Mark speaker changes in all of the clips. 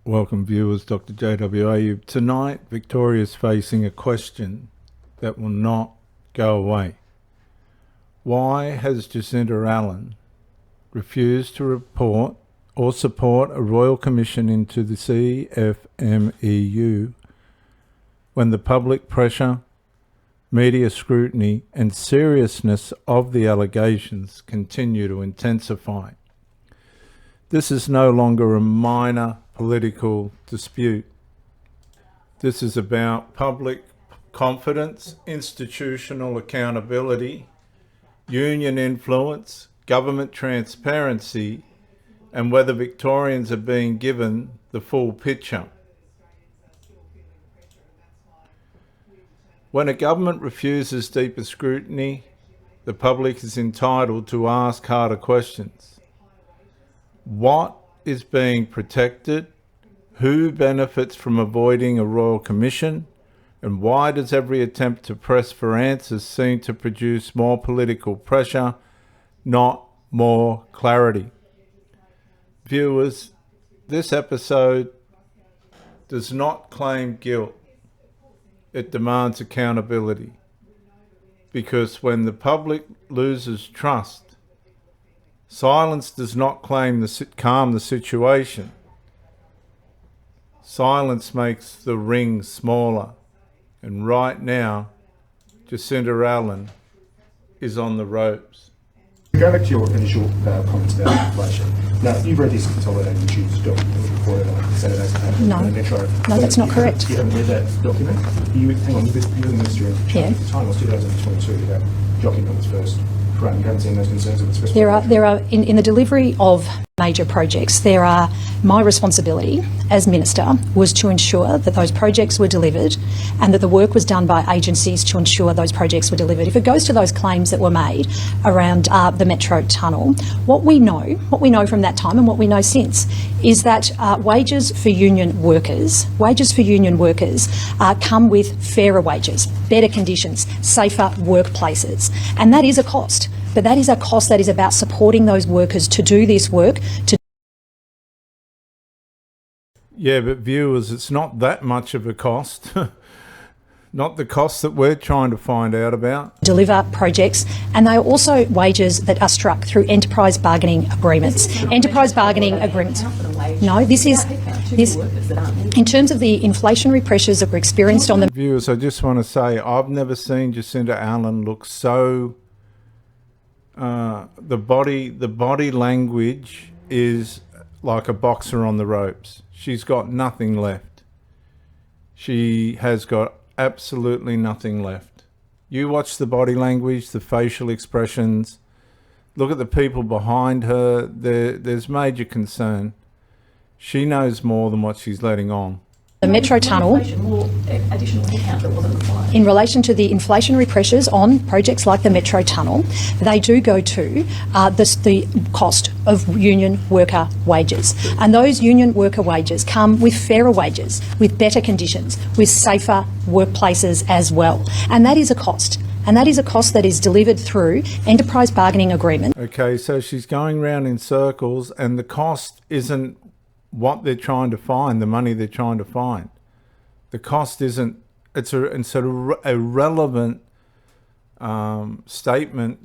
Speaker 1: Welcome viewers, Dr. JWAU. Tonight, Victoria is facing a question that will not go away. Why has Jacinta Allan refused to report or support a Royal Commission into the CFMEU when the public pressure, media scrutiny and seriousness of the allegations continue to intensify? This is no longer a minor political dispute. This is about public confidence, institutional accountability, union influence, government transparency, and whether Victorians are being given the full picture. When a government refuses deeper scrutiny, the public is entitled to ask harder questions. What is being protected? Who benefits from avoiding a Royal Commission? And why does every attempt to press for answers seem to produce more political pressure, not more clarity? Viewers, this episode does not claim guilt. It demands accountability. Because when the public loses trust, silence does not calm the situation. Silence makes the ring smaller. And right now, Jacinta Allan is on the ropes.
Speaker 2: Go back to your initial comments about inflation. Now, you've read this consolidated issues document that was reported on Saturday's paper.
Speaker 3: No, that's not correct.
Speaker 2: You haven't read that document? Hang on, you're the Minister in charge at the time, it was 2022, that document was first run. You haven't seen those concerns that were expressed?
Speaker 3: There are in the delivery of major projects, my responsibility as Minister was to ensure that those projects were delivered and that the work was done by agencies to ensure those projects were delivered. If it goes to those claims that were made around the Metro Tunnel, what we know from that time and what we know since is that wages for union workers come with fairer wages, better conditions, safer workplaces, and that is a cost. But that is a cost that is about supporting those workers to do this work.
Speaker 1: Yeah, but viewers, it's not that much of a cost. Not the cost that we're trying to find out about.
Speaker 3: Deliver projects, and they are also wages that are struck through enterprise bargaining agreements. Enterprise bargaining agreements. No, this in terms of the inflationary pressures that were experienced on the
Speaker 1: viewers. I just want to say I've never seen Jacinta Allan look so. The body language is like a boxer on the ropes. She's got nothing left. She has got absolutely nothing left. You watch the body language, the facial expressions, look at the people behind her. There's major concern. She knows more than what she's letting on.
Speaker 3: The Metro Tunnel, in relation to the inflationary pressures on projects like the Metro Tunnel, they do go to the cost of union worker wages. And those union worker wages come with fairer wages, with better conditions, with safer workplaces as well. And that is a cost. And that is a cost that is delivered through enterprise bargaining agreement.
Speaker 1: Okay, so she's going round in circles, and the cost isn't what they're trying to find, the money they're trying to find. The cost isn't, it's a relevant statement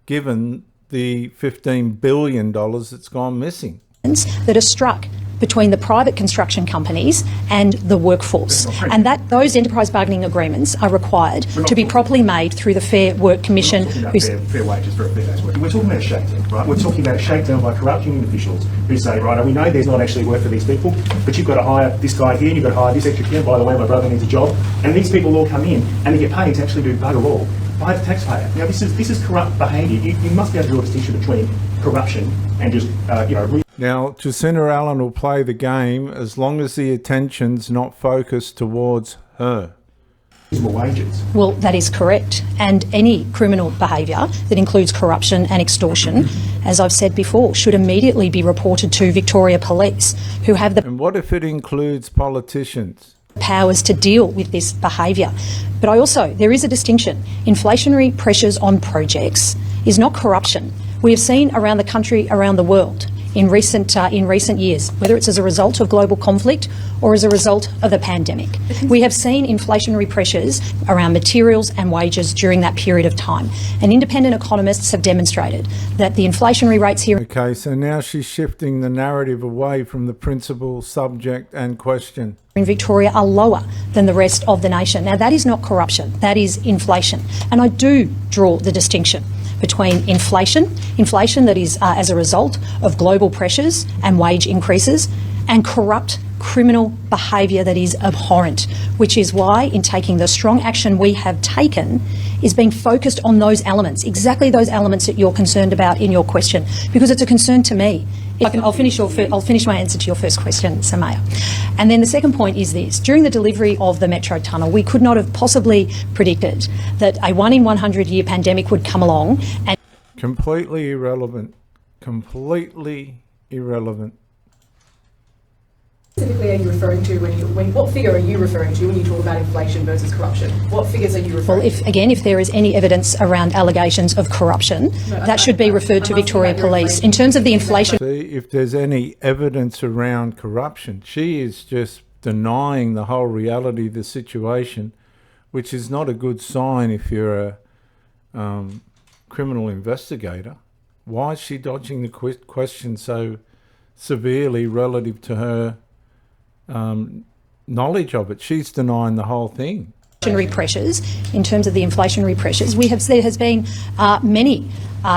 Speaker 1: given the $15 billion that's gone missing.
Speaker 3: That are struck between the private construction companies and the workforce, and that those enterprise bargaining agreements are required to be properly made through the Fair Work Commission.
Speaker 2: Fair wages for a fair day's work. We're talking about a shakedown, right? We're talking about a shakedown by corrupt union officials who say, right, we know there's not actually work for these people, but you've got to hire this guy here, you've got to hire this extra kid, by the way, my brother needs a job, and these people all come in and they get paid to actually do bugger all by the taxpayer. Now, this is corrupt behaviour. You must be able to draw a distinction between corruption and just,
Speaker 1: Now, Jacinta Allan will play the game as long as the attention's not focused towards her.
Speaker 2: Wages.
Speaker 3: Well, that is correct. And any criminal behaviour that includes corruption and extortion, as I've said before, should immediately be reported to Victoria Police, who have the...
Speaker 1: And what if it includes politicians?
Speaker 3: ...powers to deal with this behaviour. But there is a distinction. Inflationary pressures on projects is not corruption. We have seen around the country, around the world, in recent years, whether it's as a result of global conflict or as a result of the pandemic. We have seen inflationary pressures around materials and wages during that period of time. And independent economists have demonstrated that the inflationary rates here...
Speaker 1: Okay, so now she's shifting the narrative away from the principal, subject and question.
Speaker 3: ...in Victoria are lower than the rest of the nation. Now, that is not corruption, that is inflation. And I do draw the distinction between inflation that is as a result of global pressures and wage increases, and corrupt criminal behaviour that is abhorrent, which is why in taking the strong action we have taken is being focused on those elements, exactly those elements that you're concerned about in your question, because it's a concern to me. I'll finish my answer to your first question, Sir Mayor. And then the second point is this. During the delivery of the Metro Tunnel, we could not have possibly predicted that a 1 in 100 year pandemic would come along and...
Speaker 1: Completely irrelevant. Completely irrelevant.
Speaker 4: Specifically, are you referring to what figure are you referring to when you talk about inflation versus corruption? What figures are you referring to?
Speaker 3: Well, if there is any evidence around allegations of corruption, that should be referred to Victoria Police. In terms of the inflation...
Speaker 1: See, if there's any evidence around corruption, she is just denying the whole reality of the situation, which is not a good sign if you're a criminal investigator. Why is she dodging the question so severely relative to her knowledge of it? She's denying the whole thing.
Speaker 3: Pressures, in terms of the inflationary pressures, there has been many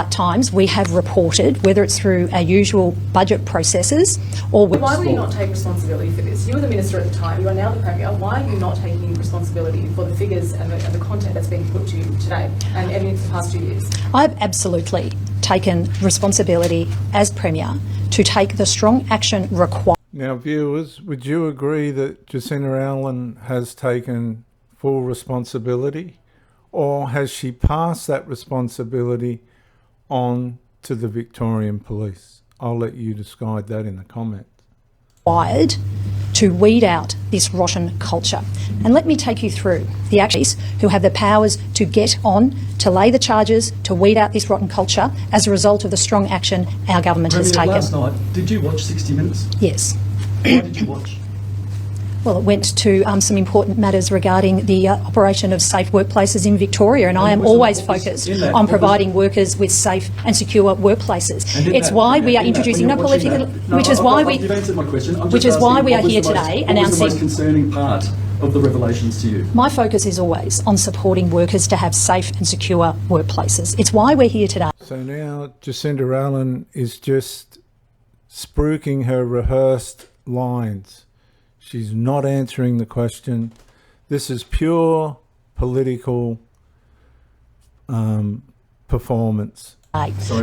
Speaker 3: times we have reported, whether it's through our usual budget processes or...
Speaker 4: Why will you not take responsibility for this? You were the Minister at the time, you are now the Premier. Why are you not taking responsibility for the figures and the content that's been put to you today and evidence the past 2 years?
Speaker 3: I've absolutely taken responsibility as Premier to take the strong action required.
Speaker 1: Now, viewers, would you agree that Jacinta Allan has taken full responsibility, or has she passed that responsibility on to the Victorian Police? I'll let you decide that in the comments.
Speaker 3: Required to weed out this rotten culture. And let me take you through the actors who have the powers to get on, to lay the charges, to weed out this rotten culture as a result of the strong action our government has taken.
Speaker 5: Last night, did you watch 60 Minutes?
Speaker 3: Yes.
Speaker 5: Why did you watch?
Speaker 3: Well, it went to some important matters regarding the operation of safe workplaces in Victoria, and I am always focused on providing workers with safe and secure workplaces. It's why we are introducing no political, which is why we...
Speaker 5: You've answered my question.
Speaker 3: Which is why we are here today announcing...
Speaker 5: What was the most concerning part of the revelations to you?
Speaker 3: My focus is always on supporting workers to have safe and secure workplaces. It's why we're here today.
Speaker 1: So now Jacinta Allan is just spruiking her rehearsed lines. She's not answering the question. This is pure political performance.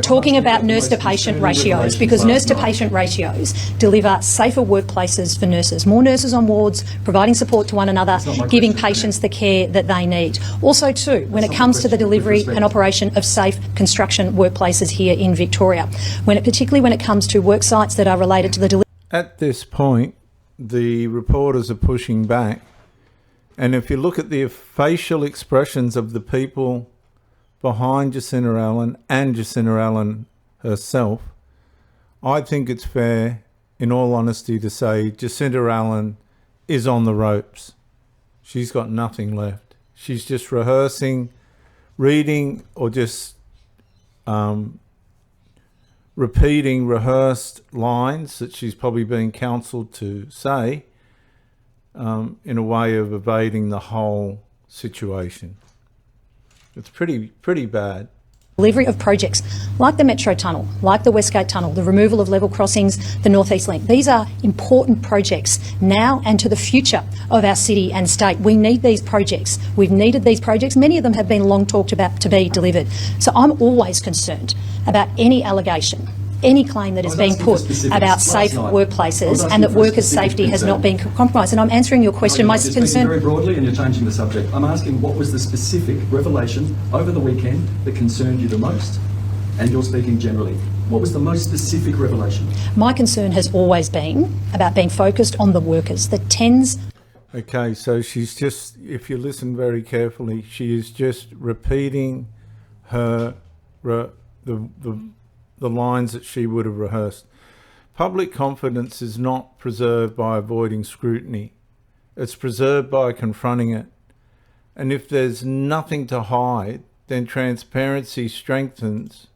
Speaker 3: Talking about nurse-to-patient ratios, because nurse-to-patient ratios deliver safer workplaces for nurses, more nurses on wards, providing support to one another, giving patients the care that they need. Also, too, when it comes to the delivery and operation of safe construction workplaces here in Victoria, particularly when it comes to work sites that are related to the delivery...
Speaker 1: At this point, the reporters are pushing back, and if you look at the facial expressions of the people behind Jacinta Allan and Jacinta Allan herself, I think it's fair, in all honesty, to say Jacinta Allan is on the ropes. She's got nothing left. She's just rehearsing, reading, or just repeating rehearsed lines that she's probably been counselled to say in a way of evading the whole situation. It's pretty bad.
Speaker 3: Delivery of projects like the Metro Tunnel, like the Westgate Tunnel, the removal of level crossings, the North East Link. These are important projects now and to the future of our city and state. We need these projects. We've needed these projects. Many of them have been long talked about to be delivered. So I'm always concerned about any allegation, any claim that is being put about safe workplaces and that workers' safety has not been compromised. And I'm answering your question. My
Speaker 5: concern...
Speaker 3: concern...
Speaker 5: very broadly, and you're changing the subject. I'm asking, what was the specific revelation over the weekend that concerned you the most? And you're speaking generally. What was the most specific revelation?
Speaker 3: My concern has always been about being focused on the workers, the tens...
Speaker 1: Okay, so she's just, if you listen very carefully, she is just repeating her... the lines that she would have rehearsed. Public confidence is not preserved by avoiding scrutiny. It's preserved by confronting it. And if there's nothing to hide, then transparency strengthens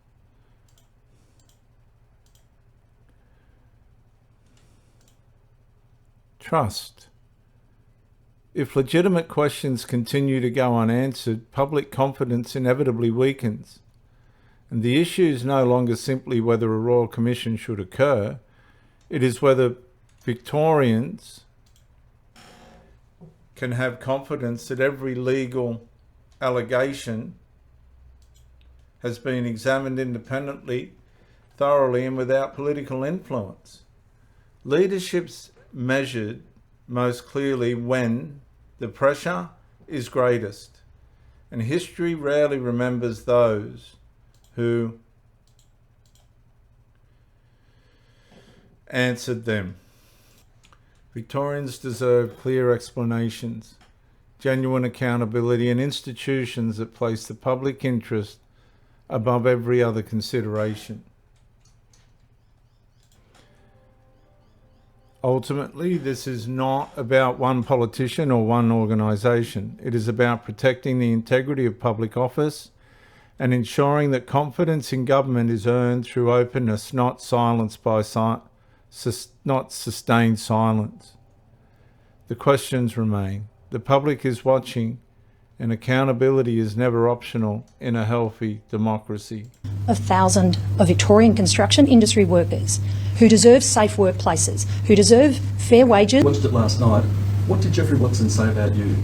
Speaker 1: trust. If legitimate questions continue to go unanswered, public confidence inevitably weakens. And the issue is no longer simply whether a Royal Commission should occur, it is whether Victorians can have confidence that every legal allegation has been examined independently, thoroughly, and without political influence. Leadership's measured most clearly when the pressure is greatest, and history rarely remembers those who answered them. Victorians deserve clear explanations, genuine accountability, and institutions that place the public interest above every other consideration. Ultimately, this is not about one politician or one organisation. It is about protecting the integrity of public office and ensuring that confidence in government is earned through openness, not silenced by not sustained silence. The questions remain. The public is watching, and accountability is never optional in a healthy democracy.
Speaker 3: 1,000 of Victorian construction industry workers who deserve safe workplaces, who deserve fair wages.
Speaker 5: I watched it last night. What did Jeffrey Watson say about you?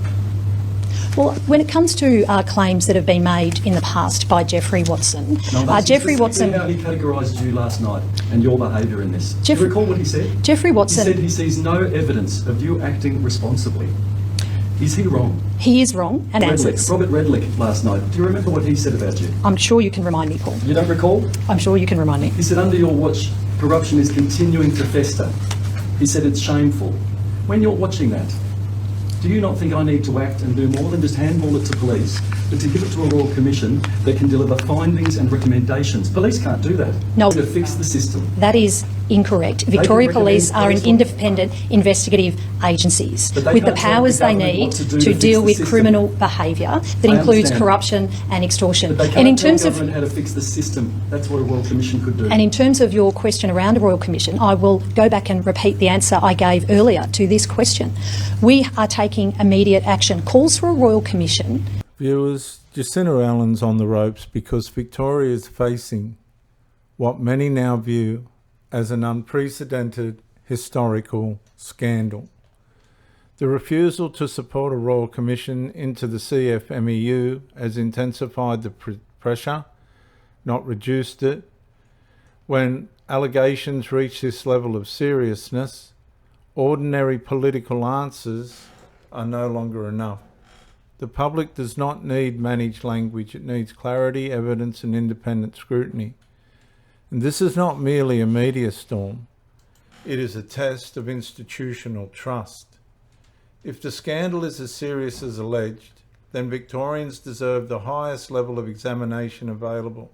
Speaker 3: Well, when it comes to claims that have been made in the past by Jeffrey Watson, Jeffrey Watson...
Speaker 5: how he categorised you last night and your behaviour in this. Do you recall what he said?
Speaker 3: Jeffrey Watson...
Speaker 5: He said he sees no evidence of you acting responsibly. Is he wrong?
Speaker 3: He is wrong and answers.
Speaker 5: Robert Redlick last night. Do you remember what he said about you?
Speaker 3: I'm sure you can remind me, Paul.
Speaker 5: You don't recall?
Speaker 3: I'm sure you can remind me.
Speaker 5: He said under your watch, corruption is continuing to fester. He said it's shameful. When you're watching that, do you not think I need to act and do more than just handball it to police, but to give it to a Royal Commission that can deliver findings and recommendations? Police can't do that.
Speaker 3: No.
Speaker 5: To fix the system.
Speaker 3: That is incorrect. Victoria Police are an independent investigative agencies with the powers they need to deal with criminal behaviour that includes corruption and extortion.
Speaker 5: And in terms of how to fix the system, that's what a Royal Commission could do.
Speaker 3: And in terms of your question around a Royal Commission, I will go back and repeat the answer I gave earlier to this question. We are taking immediate action. Calls for a Royal Commission.
Speaker 1: Viewers, Jacinta Allan's on the ropes because Victoria is facing what many now view as an unprecedented historical scandal. The refusal to support a Royal Commission into the CFMEU has intensified the pressure, not reduced it. When allegations reach this level of seriousness, ordinary political answers are no longer enough. The public does not need managed language, it needs clarity, evidence and independent scrutiny. And this is not merely a media storm, it is a test of institutional trust. If the scandal is as serious as alleged, then Victorians deserve the highest level of examination available.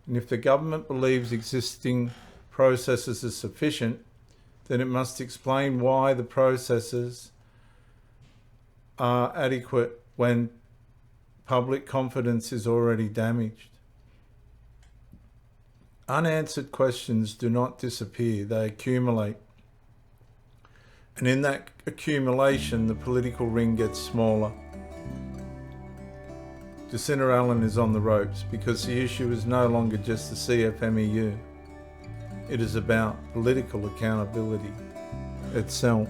Speaker 1: And if the government believes existing processes are sufficient, then it must explain why the processes are adequate when public confidence is already damaged. Unanswered questions do not disappear, they accumulate. And in that accumulation, the political ring gets smaller. Jacinta Allan is on the ropes because the issue is no longer just the CFMEU. It is about political accountability itself.